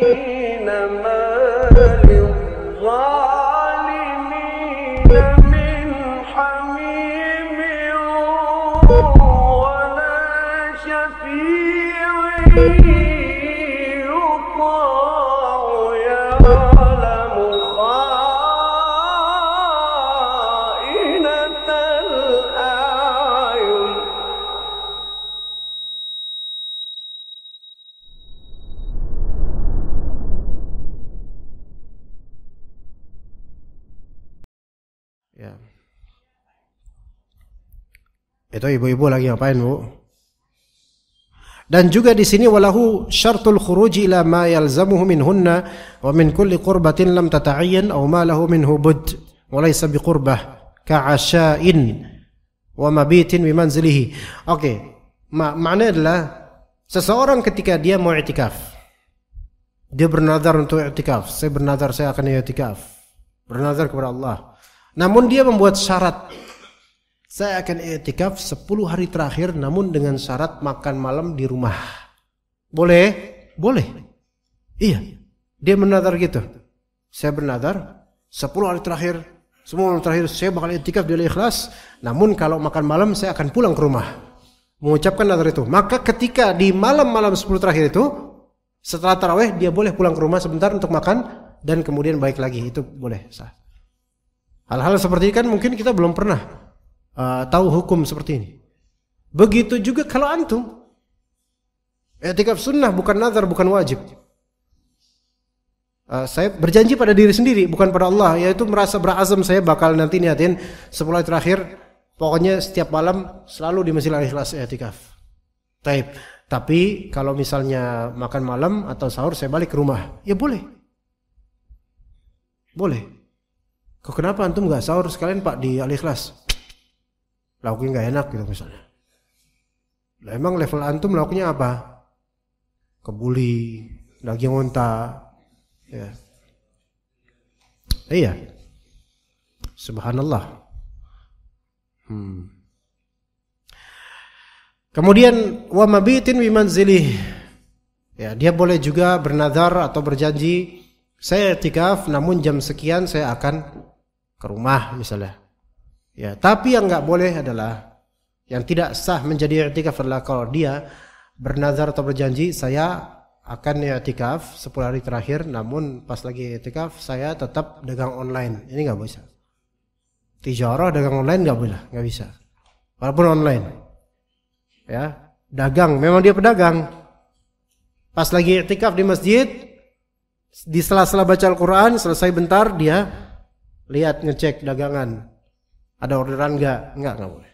ما للظالمين من حميم ولا شفيع يطاع يعلم خائنة الأعين. Ya. Itu ibu-ibu lagi ngapain, Bu? Dan juga di sini walahu syartul khuruji ila ma yalzamuhu minhunna wa min kulli qurbatin lam tata'ayyan aw ma lahu minhu bud wa laysa biqurbah ka'asha'in wa mabitin bi manzilihi. Oke, maknanya adalah seseorang ketika dia mau i'tikaf, dia bernazar untuk i'tikaf, saya bernazar saya akan i'tikaf, bernazar kepada Allah. Namun dia membuat syarat, saya akan i'tikaf 10 hari terakhir namun dengan syarat makan malam di rumah. Boleh? Boleh. Iya. Dia bernazar gitu. Saya bernazar 10 hari terakhir, semua hari terakhir saya bakal i'tikaf di Al-Ikhlas, namun kalau makan malam saya akan pulang ke rumah. Mengucapkan nazar itu. Maka ketika di malam-malam 10 terakhir itu, setelah tarawih dia boleh pulang ke rumah sebentar untuk makan dan kemudian balik lagi. Itu boleh sah. Hal-hal seperti ini kan mungkin kita belum pernah tahu hukum seperti ini. Begitu juga kalau antum i'tikaf sunnah, bukan nazar, bukan wajib. Saya berjanji pada diri sendiri, bukan pada Allah, yaitu merasa berazam saya bakal nanti niatin 10 hari terakhir, pokoknya setiap malam selalu di Masjid Al-Ikhlas i'tikaf. Taib. Tapi kalau misalnya makan malam atau sahur saya balik ke rumah, ya boleh. Boleh. Kok kenapa antum nggak sahur sekalian Pak di Al-Ikhlas? Lauknya nggak enak gitu misalnya. Lah emang level antum lauknya apa? Kebuli, daging unta, ya. Iya. Subhanallah. Kemudian wa mabitin bi manzilih. Ya, dia boleh juga bernazar atau berjanji, saya i'tikaf namun jam sekian saya akan ke rumah misalnya. Ya, tapi yang nggak boleh adalah, yang tidak sah menjadi i'tikaf adalah kalau dia bernazar atau berjanji saya akan i'tikaf 10 hari terakhir, namun pas lagi i'tikaf saya tetap dagang online. Ini nggak bisa. Tijarah dagang online nggak boleh, nggak bisa. Walaupun online, ya dagang, memang dia pedagang. Pas lagi i'tikaf di masjid, di sela-sela baca Al-Quran selesai bentar dia lihat ngecek dagangan. Ada orderan enggak boleh.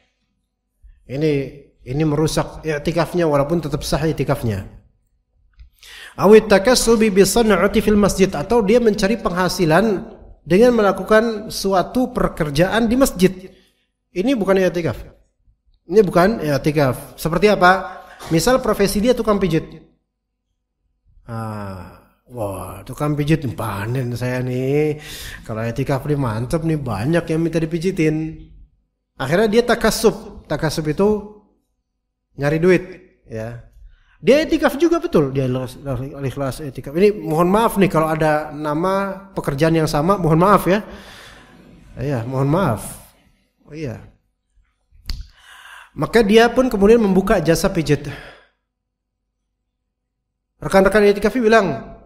Ini merusak i'tikafnya walaupun tetap sah i'tikafnya. Awit takassubi bi san'ati fil masjid, atau dia mencari penghasilan dengan melakukan suatu pekerjaan di masjid. Ini bukan i'tikaf. Ini bukan i'tikaf. Seperti apa? Misal profesi dia tukang pijit. Wah, tukang pijit panen saya nih. Kalau i'tikaf nih mantep nih, banyak yang minta dipijitin. Akhirnya dia takasub. Takasub itu nyari duit, ya. Dia i'tikaf juga betul, dia Al-Ikhlas i'tikaf. Ini mohon maaf nih kalau ada nama pekerjaan yang sama, mohon maaf ya. Iya, mohon maaf. Oh iya. Maka dia pun kemudian membuka jasa pijit. Rekan-rekan i'tikaf bilang,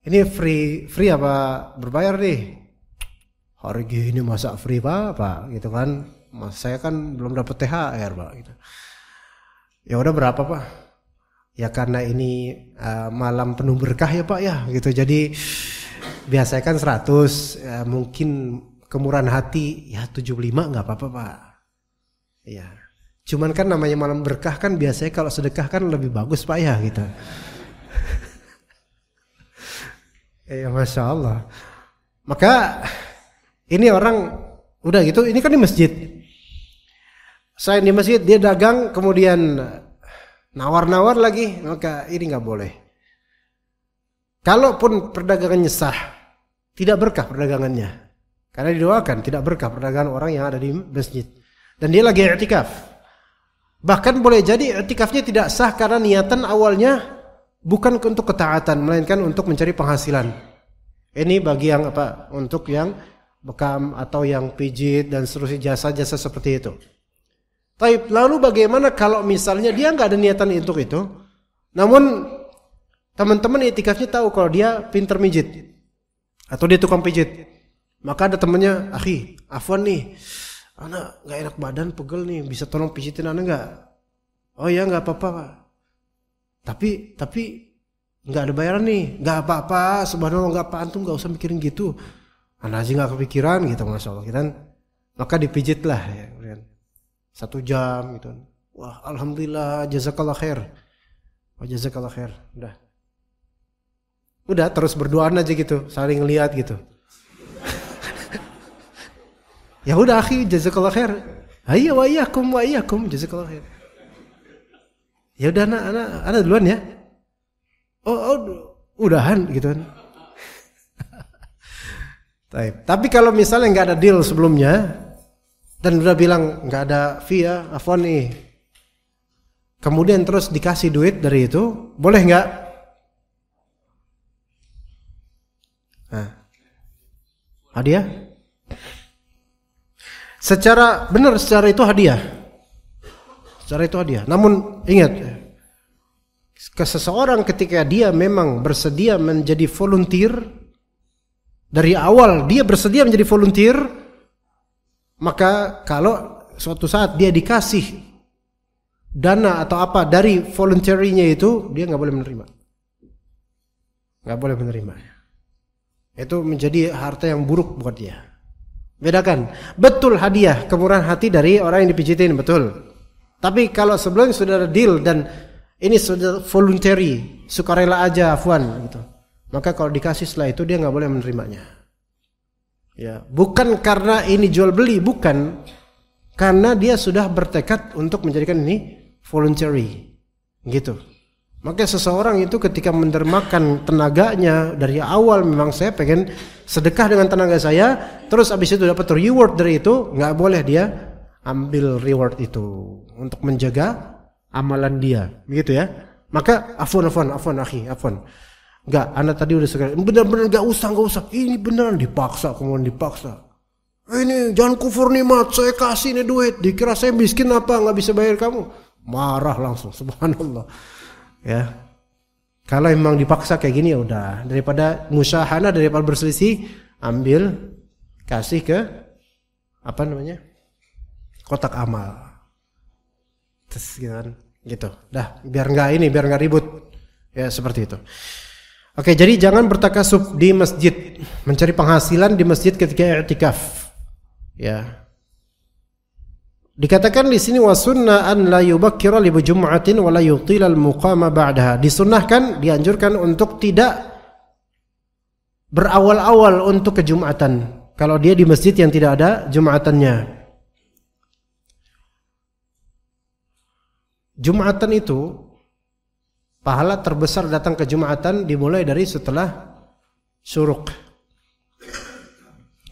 ini free apa berbayar nih? Hari gini masa free Pak gitu kan? Mas saya kan belum dapat THR Pak gitu. Ya udah berapa Pak? Ya karena ini malam penuh berkah ya Pak ya gitu. Jadi biasanya kan 100, ya, mungkin kemurahan hati ya 75 nggak apa-apa Pak. Ya. Cuman kan namanya malam berkah kan biasanya kalau sedekah kan lebih bagus Pak ya gitu. Ya Masya Allah. Maka ini orang udah gitu, ini kan di masjid. Selain di masjid dia dagang kemudian nawar-nawar lagi, maka ini nggak boleh. Kalaupun perdagangannya sah, tidak berkah perdagangannya. Karena didoakan tidak berkah perdagangan orang yang ada di masjid. Dan dia lagi i'tikaf. Bahkan boleh jadi i'tikafnya tidak sah karena niatan awalnya bukan untuk ketaatan, melainkan untuk mencari penghasilan. Ini bagi yang apa? Untuk yang bekam atau yang pijit dan seterusnya, jasa-jasa seperti itu. Taib, lalu bagaimana kalau misalnya dia nggak ada niatan untuk itu, namun teman-teman itikafnya tahu kalau dia pinter mijit atau dia tukang pijit, maka ada temannya, akhi, afwan nih, anak nggak enak badan, pegel nih, bisa tolong pijitin anak nggak? Oh ya nggak apa-apa, Pak. Tapi nggak ada bayaran nih, nggak apa-apa, subhanallah nggak apa, antum nggak usah mikirin gitu, anak aja nggak kepikiran gitu, masya Allah, gitu. Maka dipijit lah ya. 1 jam gitu. Wah, alhamdulillah, jazakallah khair. Wah, jazakallah khair. Udah terus berduaan aja gitu, saling lihat gitu. Ya udah akhi, jazakallah khair. Hayya wa iyyakum jazakallah khair. Ya udah anak duluan ya. Oh, udahan gitu kan. Tapi kalau misalnya nggak ada deal sebelumnya, dan udah bilang nggak ada fee ya, afwan nih, kemudian terus dikasih duit dari itu, boleh nggak? Nah, hadiah? Secara itu hadiah. Secara itu hadiah. Namun ingat, ke seseorang ketika dia memang bersedia menjadi volunteer, dari awal dia bersedia menjadi volunteer, maka kalau suatu saat dia dikasih dana atau apa dari voluntary-nya itu, dia nggak boleh menerima. Nggak boleh menerima. Itu menjadi harta yang buruk buat dia. Bedakan. Betul hadiah, kemurahan hati dari orang yang dipijitin, betul. Tapi kalau sebelumnya sudah ada deal dan ini sudah voluntary, sukarela aja, afwan gitu, maka kalau dikasih setelah itu dia nggak boleh menerimanya. Ya, bukan karena ini jual beli, bukan, karena dia sudah bertekad untuk menjadikan ini voluntary, gitu. Maka seseorang itu ketika mendermakan tenaganya dari awal, memang saya pengen sedekah dengan tenaga saya, terus abis itu dapat reward dari itu, nggak boleh dia ambil reward itu untuk menjaga amalan dia, begitu ya. Maka afwan akhi, afwan. Enggak, anak tadi udah sekali. Benar-benar enggak usah. Ini beneran dipaksa, kemudian dipaksa. Ini jangan kufur nikmat, saya kasih nih duit. Dikira saya miskin apa, enggak bisa bayar kamu. Marah langsung, subhanallah. Ya. Kalau memang dipaksa kayak gini ya udah, daripada musyahana, daripada berselisih, ambil kasih ke apa namanya? Kotak amal. Terus gitu. Dah, biar enggak ribut. Ya, seperti itu. Oke, jadi jangan bertakasub di masjid, mencari penghasilan di masjid ketika i'tikaf. Ya. Dikatakan di sini wasunna an la yubakkira li jum'atin wa la yutila al-muqama ba'daha. Disunnahkan, dianjurkan untuk tidak berawal-awal untuk ke Jumatan kalau dia di masjid yang tidak ada Jumatannya. Jumatan itu pahala terbesar datang ke Jumatan dimulai dari setelah syuruk.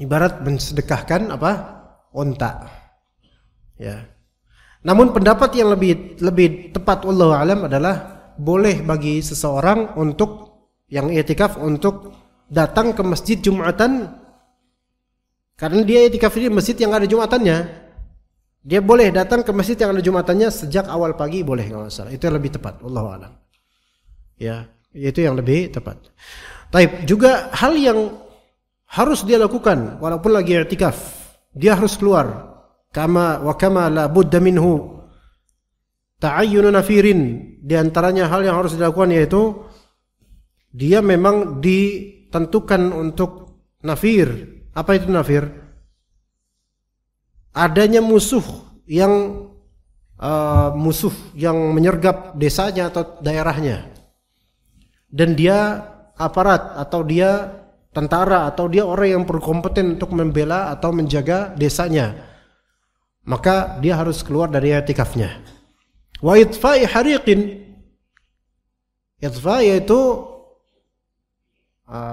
Ibarat mensedekahkan apa? Unta. Ya. Namun pendapat yang lebih tepat wallahu alam adalah boleh bagi seseorang untuk yang i'tikaf untuk datang ke masjid Jumatan, karena dia i'tikaf di masjid yang ada Jumatannya. Dia boleh datang ke masjid yang ada Jumatannya sejak awal pagi, boleh kalau salah. Itu yang lebih tepat wallahu alam. Ya, itu yang lebih tepat. Taib, juga hal yang harus dia lakukan walaupun lagi i'tikaf, dia harus keluar. Kama la budda minhu ta'ayyun nafirin. Di antaranya hal yang harus dilakukan yaitu dia memang ditentukan untuk nafir. Apa itu nafir? Adanya musuh yang menyergap desanya atau daerahnya. Dan dia aparat atau dia tentara atau dia orang yang berkompeten untuk membela atau menjaga desanya, maka dia harus keluar dari i'tikafnya. Wa itfa'i hariqin. Itfa' yaitu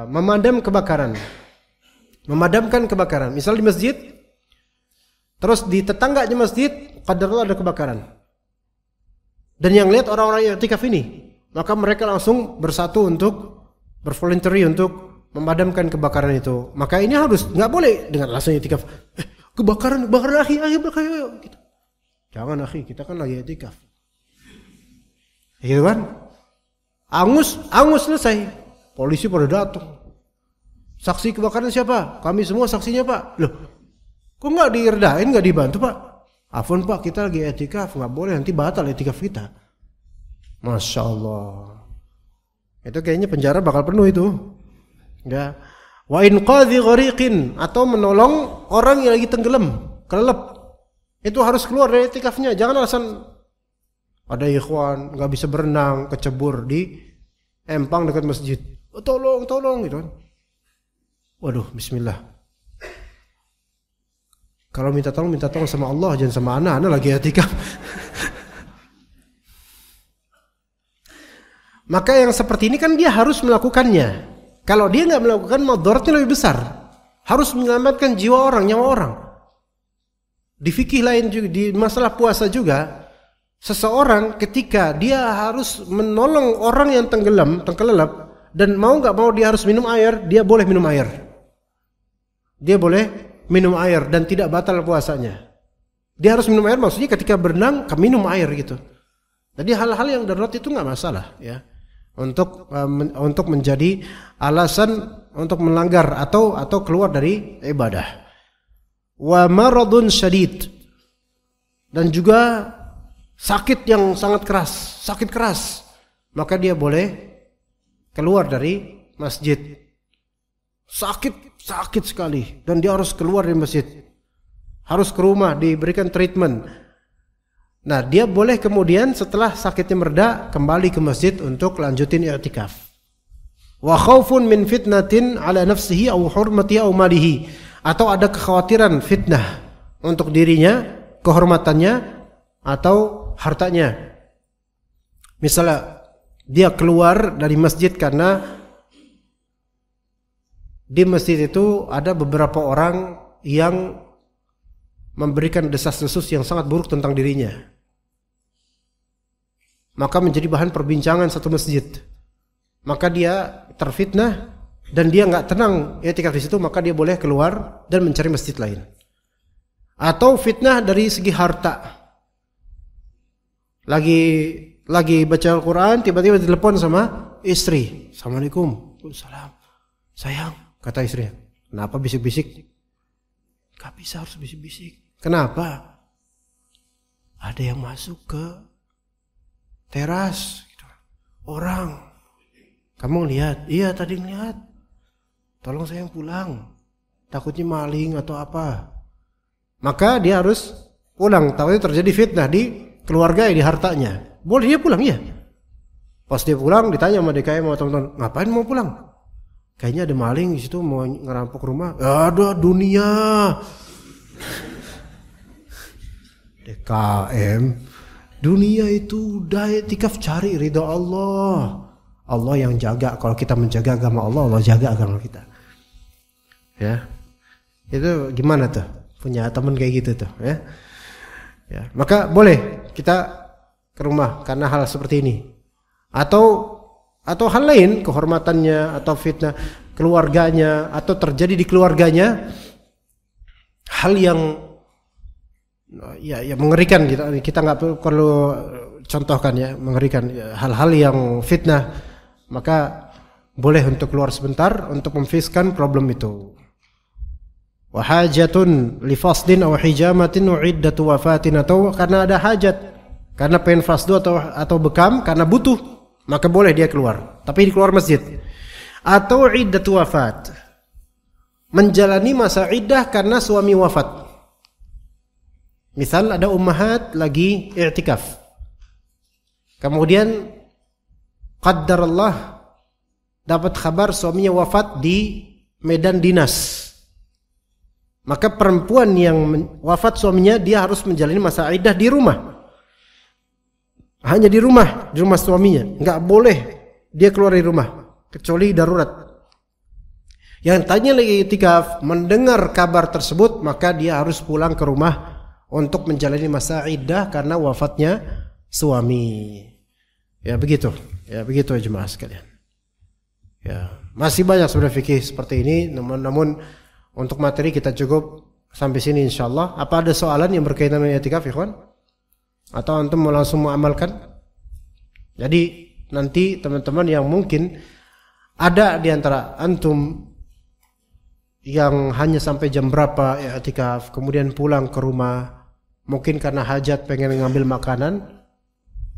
memadam kebakaran. Memadamkan kebakaran. Misal di masjid, terus di tetangganya masjid qadarullah ada kebakaran. Dan yang lihat orang-orang yang i'tikaf ini, maka mereka langsung bersatu untuk bervoluntary untuk memadamkan kebakaran itu. Maka ini harus, nggak boleh dengan alasan itikaf. Kebakaran akhi, ayo gitu. Jangan akhi, kita kan lagi itikaf. Gitu kan? Angus selesai. Polisi pada datang. Saksi kebakaran siapa? Kami semua saksinya Pak. Loh, kok nggak diredain, nggak dibantu Pak? Afwan Pak, kita lagi itikaf, nggak boleh, nanti batal itikaf kita. Masya Allah. Itu kayaknya penjara bakal penuh itu. Ya. Wa inqadhi ghariqin, atau menolong orang yang lagi tenggelam, kelelep. Itu harus keluar dari itikafnya. Jangan alasan ada ikhwan nggak bisa berenang, kecebur di empang dekat masjid. Oh, tolong gitu kan. Waduh, bismillah. Kalau minta tolong sama Allah, jangan sama anak lagi i'tikaf. Maka yang seperti ini kan dia harus melakukannya. Kalau dia nggak melakukan, madaratnya lebih besar. Harus menyelamatkan jiwa orang, nyawa orang. Di fikih lain juga, di masalah puasa juga, seseorang ketika dia harus menolong orang yang tenggelam, dan mau nggak mau dia harus minum air, dia boleh minum air. Dia boleh minum air dan tidak batal puasanya. Dia harus minum air, maksudnya ketika berenang minum air gitu. Jadi hal-hal yang darurat itu nggak masalah ya, untuk menjadi alasan untuk melanggar atau keluar dari ibadah. Wa maradun syadid, dan juga sakit yang sangat keras, sakit keras, maka dia boleh keluar dari masjid. Sakit sekali, dan dia harus keluar dari masjid, harus ke rumah diberikan treatment. Nah, dia boleh kemudian setelah sakitnya mereda kembali ke masjid untuk lanjutin i'tikaf. Wa khaufun min fitnatin ala nafsihi aw hurmatihi aw malihi, atau ada kekhawatiran fitnah untuk dirinya, kehormatannya atau hartanya. Misalnya dia keluar dari masjid karena di masjid itu ada beberapa orang yang memberikan desas-desus yang sangat buruk tentang dirinya, maka menjadi bahan perbincangan satu masjid. Maka dia terfitnah dan dia nggak tenang i'tikaf di situ, maka dia boleh keluar dan mencari masjid lain. Atau fitnah dari segi harta, lagi baca Al-Quran, tiba-tiba ditelepon sama istri. Assalamualaikum. Waalaikumsalam. Sayang, kata istrinya, kenapa bisik-bisik? Gak bisa, harus bisik-bisik. Kenapa? Ada yang masuk ke teras gitu. Orang. Kamu lihat? Iya, tadi ngeliat. Tolong sayang pulang, takutnya maling atau apa. Maka dia harus pulang. Takutnya terjadi fitnah di keluarga, di hartanya. Boleh dia pulang, iya. Pas dia pulang ditanya sama DKM sama teman-teman, ngapain mau pulang? Kayaknya ada maling di situ mau ngerampok rumah. Ada dunia. DKM, dunia itu udah i'tikaf, cari ridha Allah. Allah yang jaga. Kalau kita menjaga agama Allah, Allah jaga agama kita. Ya, itu gimana tuh? Punya teman kayak gitu tuh, ya. Ya, maka boleh kita ke rumah karena hal seperti ini. Atau hal lain, kehormatannya atau fitnah keluarganya atau terjadi di keluarganya, hal yang ya mengerikan. Kita nggak perlu contohkan ya, mengerikan hal-hal yang fitnah, maka boleh untuk keluar sebentar untuk memfiskan problem itu. Wa hajatun li fasdin aw hijamatin wa iddatu wafatin, atau karena ada hajat, karena pengen fasdu atau bekam, karena butuh, maka boleh dia keluar, tapi di keluar masjid. Atau iddatu wafat, menjalani masa iddah karena suami wafat. Misal ada ummahat lagi i'tikaf, kemudian qaddarallah dapat kabar suaminya wafat di medan dinas. Maka perempuan yang wafat suaminya, dia harus menjalani masa iddah di rumah. Hanya di rumah suaminya. Nggak boleh dia keluar dari rumah kecuali darurat. Yang tanya lagi i'tikaf mendengar kabar tersebut, maka dia harus pulang ke rumah untuk menjalani masa iddah karena wafatnya suami. Ya begitu jemaah sekalian. Ya, masih banyak sebenarnya fikih seperti ini, namun untuk materi kita cukup sampai sini insyaallah. Apa ada soalan yang berkaitan dengan i'tikaf, ikhwan? Atau antum mau langsung mengamalkan? Jadi nanti teman-teman yang mungkin ada di antara antum yang hanya sampai jam berapa i'tikaf, kemudian pulang ke rumah, mungkin karena hajat pengen ngambil makanan,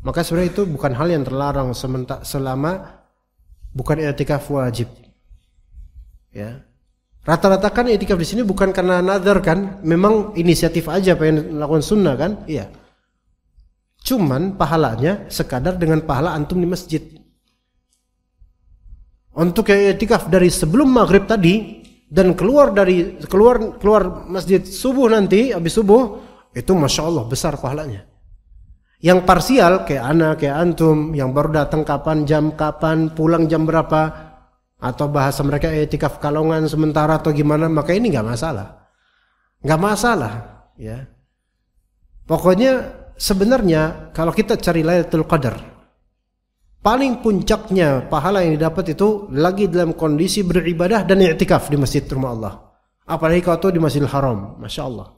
maka sebenarnya itu bukan hal yang terlarang selama bukan i'tikaf wajib. Ya. Rata-rata kan i'tikaf di sini bukan karena nazar kan, memang inisiatif aja pengen melakukan sunnah kan? Iya. Cuman pahalanya sekadar dengan pahala antum di masjid. Untuk i'tikaf dari sebelum maghrib tadi dan keluar masjid subuh nanti, habis subuh, itu masya Allah besar pahalanya. Yang parsial kayak ana, kayak antum yang baru datang jam kapan, pulang jam berapa, atau bahasa mereka i'tikaf kalongan sementara atau gimana, maka ini nggak masalah, ya. Pokoknya sebenarnya kalau kita cari Lailatul Qadar, paling puncaknya pahala yang didapat itu lagi dalam kondisi beribadah dan i'tikaf di masjid rumah Allah. Apalagi kalau di Masjidil Haram, masya Allah.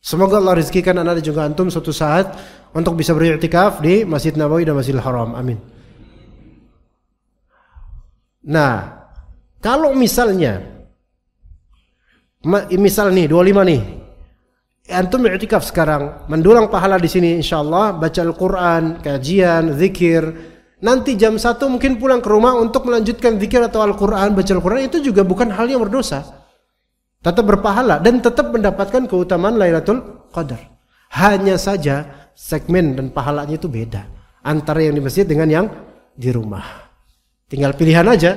Semoga Allah rezekikan anda dan juga antum suatu saat untuk bisa beriktikaf di Masjid Nabawi dan Masjidil Haram. Amin. Nah, kalau misalnya nih 25 nih, antum iktikaf sekarang, mendulang pahala di sini insyaallah, baca Al-Qur'an, kajian, zikir. Nanti jam 1 mungkin pulang ke rumah untuk melanjutkan zikir atau Al-Qur'an, baca Al-Qur'an, itu juga bukan hal yang berdosa. Tetap berpahala dan tetap mendapatkan keutamaan Lailatul Qadar. Hanya saja segmen dan pahalanya itu beda antara yang di masjid dengan yang di rumah. Tinggal pilihan aja,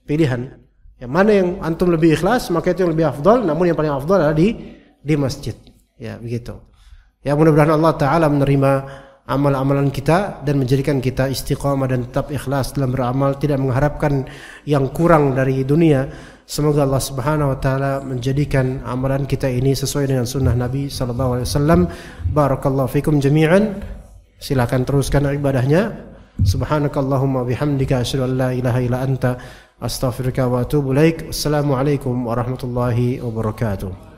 pilihan. Yang mana yang antum lebih ikhlas, maka itu yang lebih afdal, namun yang paling afdal adalah di masjid. Ya, begitu. Ya, mudah-mudahan Allah taala menerima amal-amalan kita dan menjadikan kita istiqamah dan tetap ikhlas dalam beramal, tidak mengharapkan yang kurang dari dunia. Semoga Allah Subhanahu wa taala menjadikan amalan kita ini sesuai dengan sunnah Nabi sallallahu alaihi wasallam. Barakallahu fikum jami'an. Silakan teruskan ibadahnya. Subhanakallahumma bihamdika asyhadu an la ilaha illa anta astaghfiruka wa atubu ilaik. Assalamualaikum warahmatullahi wabarakatuh.